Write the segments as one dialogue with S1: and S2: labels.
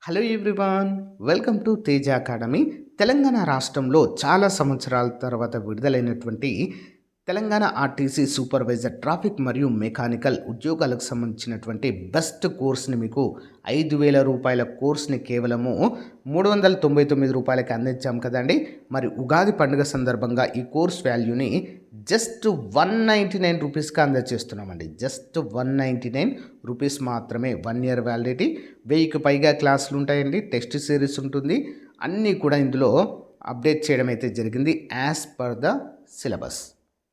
S1: Hello everyone, welcome to Teja academy. Telangana రాష్ట్రంలో చాలా సంవత్సరాల తర్వాత విడుదలైనటువంటి తెలంగాణ ఆర్టీసీ సూపర్వైజర్ ట్రాఫిక్ మరియు మెకానికల్ ఉద్యోగాలకు సంబంధించినటువంటి బెస్ట్ కోర్స్ని మీకు 5,000 రూపాయల కోర్స్ని కేవలము 399 రూపాయలకి అందించాం కదండి. మరి ఉగాది పండుగ సందర్భంగా ఈ కోర్స్ వాల్యూని జస్ట్ 199 రూపీస్కి అందజేస్తున్నామండి. జస్ట్ 199 రూపీస్ మాత్రమే. 1 ఇయర్ వ్యాలిడిటీ, 1000కి పైగా క్లాసులు ఉంటాయండి. టెస్ట్ సిరీస్ ఉంటుంది. అన్నీ కూడా ఇందులో అప్డేట్ చేయడం అయితే జరిగింది యాజ్ పర్ ద సిలబస్.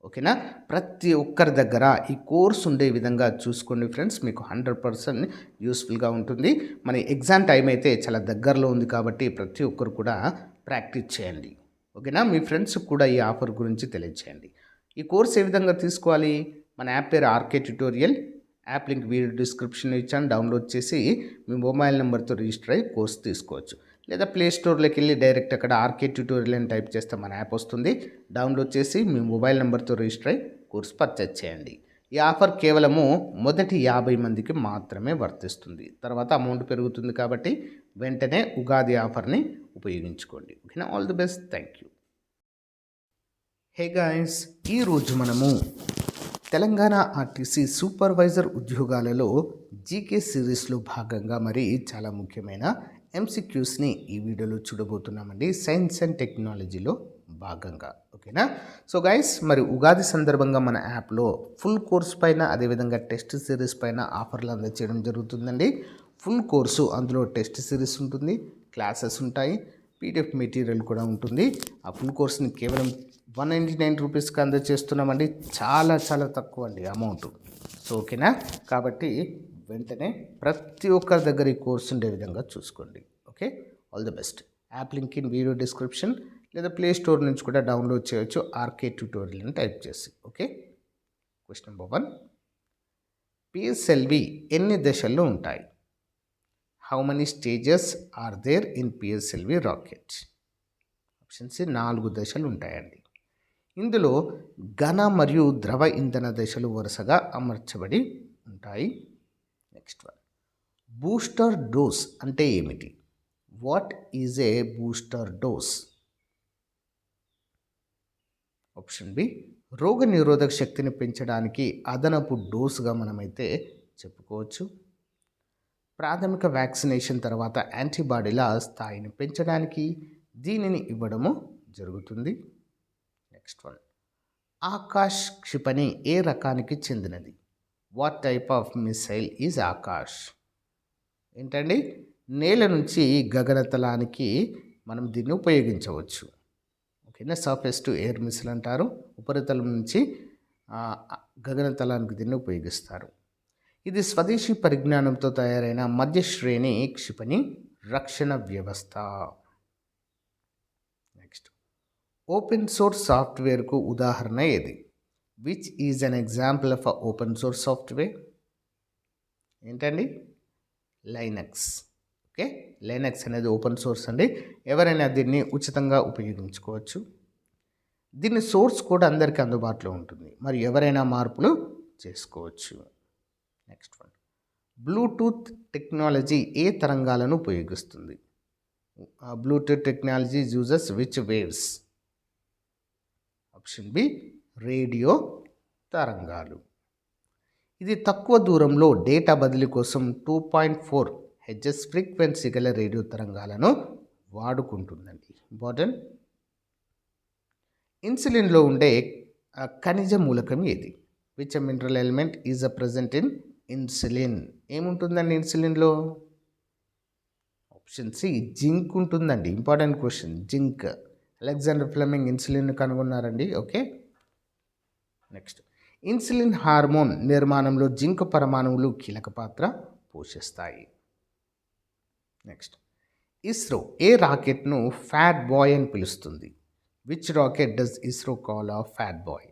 S1: ఓకేనా? ప్రతి ఒక్కరి దగ్గర ఈ కోర్స్ ఉండే విధంగా చూసుకోండి ఫ్రెండ్స్, మీకు 100% యూస్ఫుల్గా ఉంటుంది. మన ఎగ్జామ్ టైం అయితే చాలా దగ్గరలో ఉంది కాబట్టి ప్రతి ఒక్కరు కూడా ప్రాక్టీస్ చేయండి. ఓకేనా? మీ ఫ్రెండ్స్కి కూడా ఈ ఆఫర్ గురించి తెలియజేయండి. ఈ కోర్స్ ఏ విధంగా తీసుకోవాలి? మన యాప్ పేరు RK tutorial. App link video డిస్క్రిప్షన్లో ఇచ్చాను. డౌన్లోడ్ చేసి మీ మొబైల్ నెంబర్తో రిజిస్టర్ అయ్యి కోర్స్ తీసుకోవచ్చు. లేదా ప్లే స్టోర్లోకి వెళ్ళి డైరెక్ట్ అక్కడ ఆర్కే ట్యుటోరియల్ అని టైప్ చేస్తే మన యాప్ వస్తుంది. డౌన్లోడ్ చేసి మీ మొబైల్ నెంబర్తో రిజిస్టర్ అయ్యి కోర్స్ పర్చేజ్ చేయండి. ఈ ఆఫర్ కేవలము మొదటి 50 మందికి మాత్రమే వర్తిస్తుంది. తర్వాత అమౌంట్ పెరుగుతుంది కాబట్టి వెంటనే ఉగాది ఆఫర్ని ఉపయోగించుకోండి. ఓకేనా? All the best. Thank you. Hey guys, ఈరోజు మనము తెలంగాణ ఆర్టీసీ సూపర్వైజర్ ఉద్యోగాలలో జీకే సిరీస్లో భాగంగా మరి చాలా ముఖ్యమైన ఎంసీక్యూస్ని ఈ వీడియోలో చూడబోతున్నామండి. సైన్స్ అండ్ టెక్నాలజీలో భాగంగా. ఓకేనా? సో గైస్, మరి ఉగాది సందర్భంగా మన యాప్లో ఫుల్ కోర్స్ పైన అదేవిధంగా టెస్ట్ సిరీస్ పైన ఆఫర్లు అందజేయడం జరుగుతుందండి. ఫుల్ కోర్సు, అందులో టెస్ట్ సిరీస్ ఉంటుంది, క్లాసెస్ ఉంటాయి, పీడిఎఫ్ మెటీరియల్ కూడా ఉంటుంది. ఆ ఫుల్ కోర్స్ని కేవలం 199 రూపీస్కి అందజేస్తున్నామండి. చాలా చాలా తక్కువ అండి అమౌంట్. సో ఓకేనా? కాబట్టి వెంటనే ప్రతి ఒక్కరి దగ్గర ఈ కోర్స్ ఉండే విధంగా చూసుకోండి. Okay? All the best. App link in video description లేదా ప్లే స్టోర్ నుంచి కూడా డౌన్లోడ్ చేయొచ్చు ఆర్కే ట్యూటోరియల్ అని టైప్ చేసి. ఓకే? క్వశ్చన్ నెంబర్ 1, పిఎస్ఎల్వి ఎన్ని దశల్లో ఉంటాయి? How many stages are there in PSLV rocket? Option C 4 దశలు ఉంటాయండి. ఇందులో ఘన మరియు ద్రవ ఇంధన దశలు వరుసగా అమర్చబడి ఉంటాయి. నెక్స్ట్ వన్, బూస్టర్ డోస్ అంటే ఏమిటి? What is a booster dose? Option B, రోగ నిరోధక శక్తిని పెంచడానికి అదనపు డోసుగా మనమైతే చెప్పుకోవచ్చు. ప్రాథమిక వ్యాక్సినేషన్ తర్వాత యాంటీబాడీల స్థాయిని పెంచడానికి దీనిని ఇవ్వడము జరుగుతుంది. నెక్స్ట్ వన్, ఆకాష్ క్షిపణి ఏ రకానికి చెందినది? What type of missile is Akash? ఏంటండి? నేల నుంచి గగనతలానికి మనం దీన్ని ఉపయోగించవచ్చు. ఓకేనా? సర్ఫేస్ టు ఎయిర్ మిసైల్ అంటారు. ఉపరితలం నుంచి గగనతలానికి దీన్ని ఉపయోగిస్తారు. ఇది స్వదేశీ పరిజ్ఞానంతో తయారైన మధ్య శ్రేణి క్షిపణి రక్షణ వ్యవస్థ. నెక్స్ట్, ఓపెన్ సోర్స్ సాఫ్ట్వేర్కు ఉదాహరణ ఏది? Which is an example of open source software? ఏంటండి? లైనక్స్. ఓకే? లైనక్స్ అనేది ఓపెన్ సోర్స్ అండి. ఎవరైనా దీన్ని ఉచితంగా ఉపయోగించుకోవచ్చు. దీని సోర్స్ కూడా అందరికీ అందుబాటులో ఉంటుంది. మరి ఎవరైనా మార్పులు చేసుకోవచ్చు. నెక్స్ట్ వన్, బ్లూటూత్ టెక్నాలజీ ఏ తరంగాలను ఉపయోగిస్తుంది? Bluetooth technology uses which waves? Option B, radio తరంగాలు. ఇది తక్కువ దూరంలో డేటా బదిలీ కోసం 2.4 హెర్ట్జ్ ఫ్రీక్వెన్సీ గల రేడియో తరంగాలను వాడుకుంటుందండి. ఇంపార్టెంట్. ఇన్సులిన్లో ఉండే ఖనిజ మూలకం ఏది? Which mineral element is present in insulin? ఏముంటుందండి ఇన్సులిన్లో? ఆప్షన్ సి, జింక్ ఉంటుందండి. Important question, zinc. Alexander Fleming insulin కనుగొన్నారండి. ఓకే? నెక్స్ట్, ఇన్సులిన్ హార్మోన్ నిర్మాణంలో జింక్ పరమాణువులు కీలక పాత్ర పోషిస్తాయి. నెక్స్ట్, ఇస్రో ఏ రాకెట్ను ఫ్యాట్ బాయ్ అని పిలుస్తుంది? Which rocket does ISRO call a fat boy?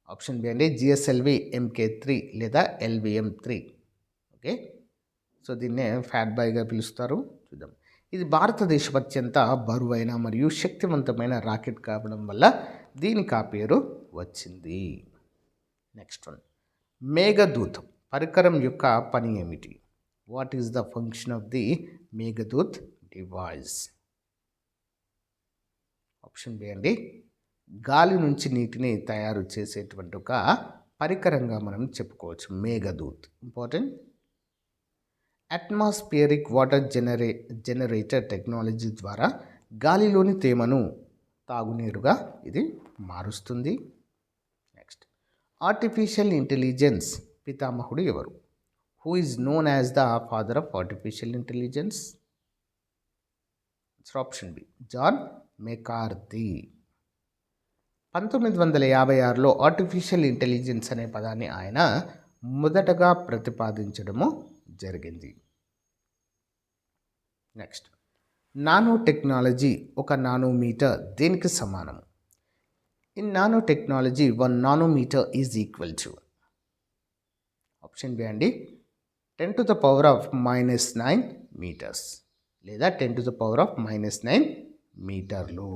S1: Option B అండి, జిఎస్ఎల్వి MK3 లేదా LVM3. ఓకే? సో దీన్నే ఫ్యాట్ బాయ్గా పిలుస్తారు. చూద్దాం. ఇది భారతదేశం అత్యంత బరువైన మరియు శక్తివంతమైన రాకెట్ కావడం వల్ల దీనికి ఆ పేరు వచ్చింది. నెక్స్ట్ వన్, మేఘదూతం పరికరం యొక్క పని ఏమిటి? What is the function of the Meghdoot device? Option B అండి, గాలి నుంచి నీటిని తయారు చేసేటువంటి ఒక పరికరంగా మనం చెప్పుకోవచ్చు Meghdoot. Important. Atmospheric water generator technology ద్వారా గాలిలోని తేమను తాగునీరుగా ఇది మారుస్తుంది. నెక్స్ట్, ఆర్టిఫిషియల్ ఇంటెలిజెన్స్ పితామహుడు ఎవరు? Who is known as the father of artificial intelligence? Option B, John McCarthy. 1956లో ఆర్టిఫిషియల్ ఇంటెలిజెన్స్ అనే పదాన్ని ఆయన మొదటగా ప్రతిపాదించడము జరిగింది. నెక్స్ట్, నానో టెక్నాలజీ, ఒక నానోమీటర్ దేనికి సమానం? In nano technology 1 nanometre is equal to, option B అండి, 10⁻⁻9 మీటర్స్ లేదా 10⁻⁻9 మీటర్లు.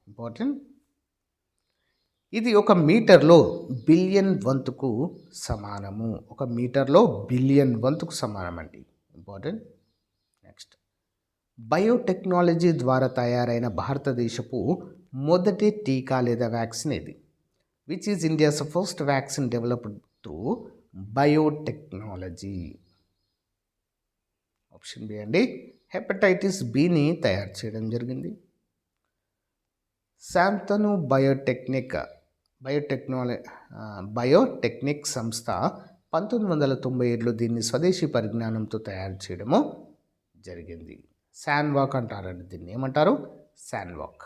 S1: ఇంపార్టెంట్. ఇది ఒక మీటర్లో బిలియన్ వంతుకు సమానము. ఒక మీటర్లో బిలియన్ వంతుకు సమానం అండి. ఇంపార్టెంట్. నెక్స్ట్, బయోటెక్నాలజీ ద్వారా తయారైన భారతదేశపు మొదటి టీకా లేదా వ్యాక్సిన్ ఏది? Which is India's first vaccine developed through biotechnology? Option B అండి, హెపటైటిస్ బిని తయారు చేయడం జరిగింది. శాంతను బయోటెక్నిక్ సంస్థ 1997లో దీన్ని స్వదేశీ పరిజ్ఞానంతో తయారు చేయడము జరిగింది. శాన్వాక్ అంటారండి దీన్ని. ఏమంటారు? శాన్వాక్.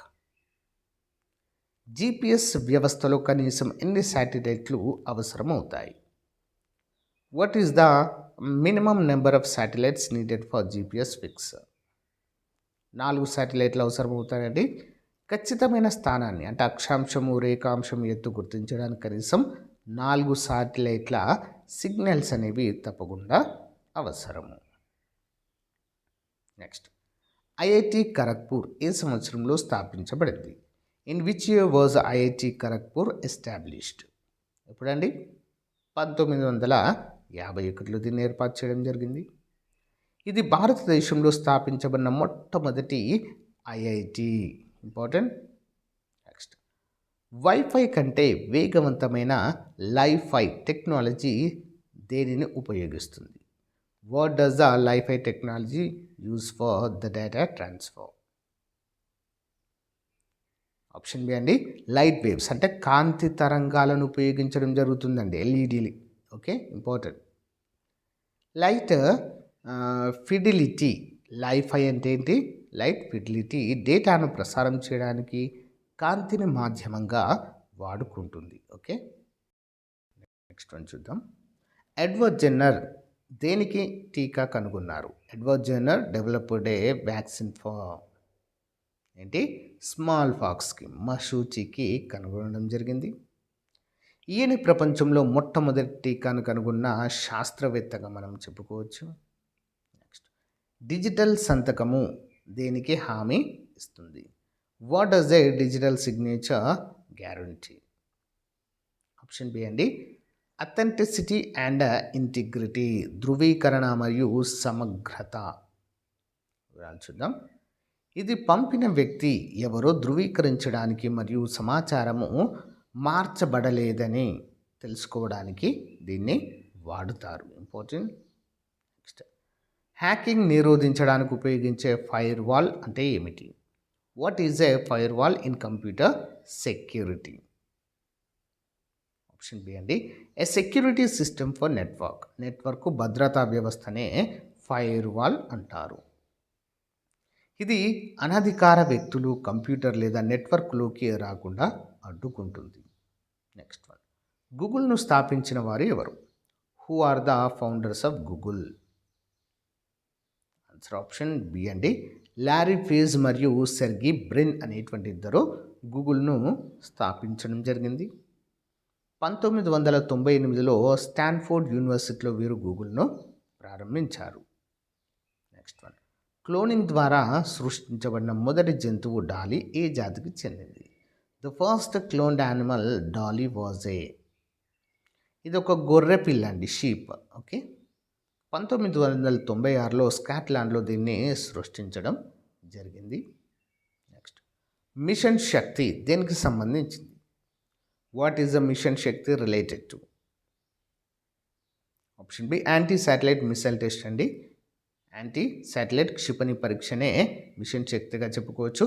S1: జిపిఎస్ వ్యవస్థలో కనీసం ఎన్ని శాటిలైట్లు అవసరమవుతాయి? What is the minimum number of satellites needed for GPS fix? 4 శాటిలైట్లు అవసరమవుతాయండి. ఖచ్చితమైన స్థానాన్ని అంటే అక్షాంశము, రేఖాంశం, ఎత్తు గుర్తించడానికి కనీసం 4 శాటిలైట్ల సిగ్నల్స్ అనేవి తప్పకుండా అవసరము. నెక్స్ట్, ఐఐటి ఖరగ్పూర్ ఏ సంవత్సరంలో స్థాపించబడింది? In which year was IIT Kharagpur established? ఎప్పుడండి? 1951లో దీన్ని ఏర్పాటు చేయడం జరిగింది. ఇది భారతదేశంలో స్థాపించబడిన మొట్టమొదటి ఐఐటి. ఇంపార్టెంట్. నెక్స్ట్, వైఫై కంటే వేగవంతమైన లైఫై టెక్నాలజీ దేనిని ఉపయోగిస్తుంది? What does the LiFi technology use for the data transfer? Option B అండి, లైట్ వేవ్స్ అంటే కాంతి తరంగాలను ఉపయోగించడం జరుగుతుందండి. ఎల్ఈడీలు. Okay, important. Light fidelity, LiFi అంటే ఏంటి? లైట్ ఫిడిలిటీ డేటాను ప్రసారం చేయడానికి కాంతిని మాధ్యమంగా వాడుకుంటుంది. ఓకే, నెక్స్ట్ వన్ చూద్దాం. ఎడ్వర్డ్ జెన్నర్ దేనికి టీకా కనుగొన్నారు? Edward Jenner developed a vaccine for ఏంటి? స్మాల్ పాక్స్కి, మశూచికి కనుగొనడం జరిగింది. ఈయన ప్రపంచంలో మొట్టమొదటి టీకాను కనుగొన్న శాస్త్రవేత్తగా మనం చెప్పుకోవచ్చు. నెక్స్ట్, డిజిటల్ సంతకము దేనికి హామీ ఇస్తుంది? What does a digital signature guarantee? Option B అండి, అథెంటిసిటీ అండ్ ఇంటిగ్రిటీ, ధృవీకరణ మరియు సమగ్రత. చూద్దాం. ఇది పంపిన వ్యక్తి ఎవరో ధృవీకరించడానికి మరియు సమాచారము మార్చబడలేదని తెలుసుకోవడానికి దీన్ని వాడుతారు. ఇంపార్టెంట్. నెక్స్ట్, హ్యాకింగ్ నిరోధించడానికి ఉపయోగించే ఫైర్ వాల్ అంటే ఏమిటి? What is a firewall in computer security? Option B అండి, a security system for network భద్రతా వ్యవస్థనే ఫైర్ వాల్ అంటారు. ఇది అనధికార వ్యక్తులు కంప్యూటర్ లేదా నెట్వర్క్లోకి రాకుండా అడ్డుకుంటుంది. నెక్స్ట్ వన్, గూగుల్ను స్థాపించిన వారు ఎవరు? Who are the founders of Google? Answer option B అండి, లారీ పేజ్ మరియు సెర్గీ బ్రిన్ అనేటువంటి ఇద్దరు గూగుల్ను స్థాపించడం జరిగింది. 1998లో స్టాన్ఫోర్డ్ యూనివర్సిటీలో వీరు గూగుల్ను ప్రారంభించారు. నెక్స్ట్ వన్, క్లోనింగ్ ద్వారా సృష్టించబడిన మొదటి జంతువు డాలీ ఏ జాతికి చెందింది? The first cloned animal Dolly was a, ఇది ఒక గొర్రె పిల్ల అండి, షీప్. ఓకే, 1996లో స్కాట్లాండ్లో దీన్ని సృష్టించడం జరిగింది. నెక్స్ట్ మిషన్ శక్తి దేనికి సంబంధించింది? What is the mission Shakti related to? Option B anti satellite missile test అండి. యాంటీ శాటిలైట్ క్షిపణి పరీక్షనే మిషన్ శక్తిగా చెప్పుకోవచ్చు.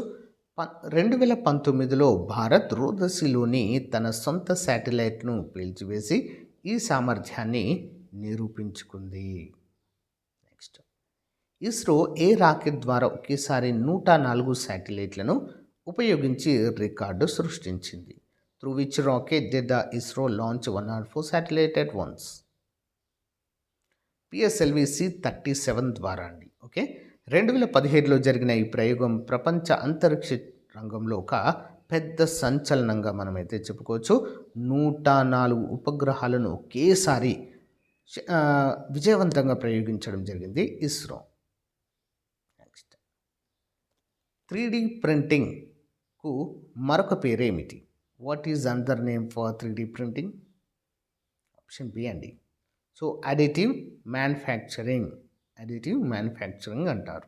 S1: 2019లో భారత్ రోదసిలోని తన సొంత శాటిలైట్ను పేల్చివేసి ఈ సామర్థ్యాన్ని నిరూపించుకుంది. నెక్స్ట్ ఇస్రో ఏ రాకెట్ ద్వారా ఒకేసారి 104 శాటిలైట్లను ఉపయోగించి రికార్డు సృష్టించింది? Through which rocket did the ISRO launch 104 satellite at once? PSLV C-37 ద్వారా అండి. ఓకే, 2017లో జరిగిన ఈ ప్రయోగం ప్రపంచ అంతరిక్ష రంగంలో ఒక పెద్ద సంచలనంగా మనమైతే చెప్పుకోవచ్చు. 104 ఉపగ్రహాలను ఒకేసారి విజయవంతంగా ప్రయోగించడం జరిగింది ఇస్రో. నెక్స్ట్ 3D ప్రింటింగ్కు మరొక పేరు ఏమిటి? What is another name for 3D printing? Option B అండి. సో అడిటివ్ మ్యానుఫ్యాక్చరింగ్ అంటారు.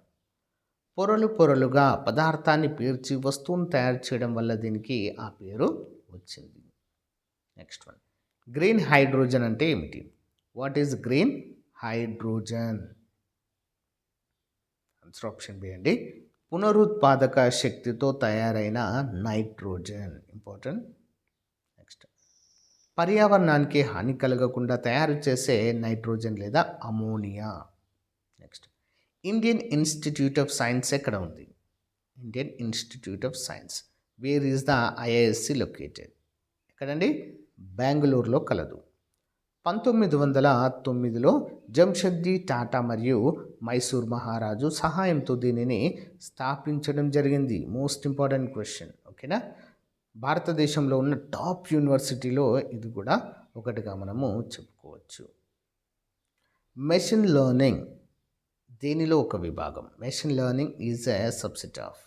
S1: పొరలుగా పదార్థాన్ని పేర్చి వస్తువును తయారు చేయడం వల్ల దీనికి ఆ పేరు వచ్చింది. నెక్స్ట్ వన్, గ్రీన్ హైడ్రోజన్ అంటే ఏమిటి? What is green hydrogen? Answer option B అండి. పునరుత్పాదక శక్తితో తయారైన నైట్రోజన్. ఇంపార్టెంట్. నెక్స్ట్, పర్యావరణానికి హాని కలగకుండా తయారు చేసే నైట్రోజన్ లేదా ammonia. Next, Indian institute of science ఎక్కడ ఉంది? Indian institute of science. Where is the IISc located? ఎక్కడండి? బెంగళూరులో కలదు. 1909లో జంషెడ్జీ టాటా మరియు మైసూర్ మహారాజు సహాయంతో దీనిని స్థాపించడం జరిగింది. Most important question. ఓకేనా? భారతదేశంలో ఉన్న టాప్ యూనివర్సిటీలో ఇది కూడా ఒకటిగా మనము చెప్పుకోవచ్చు. మెషిన్ లెర్నింగ్ దేనిలో ఒక విభాగం? Machine learning is a subset of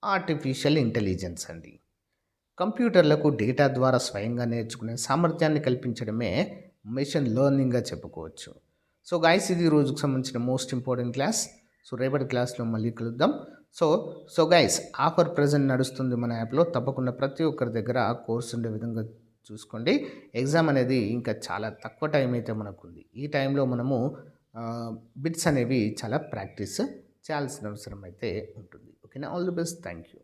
S1: artificial intelligence అండి. కంప్యూటర్లకు డేటా ద్వారా స్వయంగా నేర్చుకునే సామర్థ్యాన్ని కల్పించడమే మెషిన్ లెర్నింగ్గా చెప్పుకోవచ్చు. సో గైస్, ఇది రోజుకు సంబంధించిన మోస్ట్ ఇంపార్టెంట్ క్లాస్. సో రేపటి క్లాస్లో మళ్ళీ కలుద్దాం. సో గైస్, ఆఫర్ ప్రజెంట్ నడుస్తుంది మన యాప్లో. తప్పకుండా ప్రతి ఒక్కరి దగ్గర కోర్సు ఉండే విధంగా చూసుకోండి. ఎగ్జామ్ అనేది ఇంకా చాలా తక్కువ టైం అయితే మనకుంది. ఈ టైంలో మనము బిట్స్ అనేవి చాలా ప్రాక్టీస్ చేయాల్సిన అవసరం అయితే ఉంటుంది. ఓకేనా? All the best. Thank you.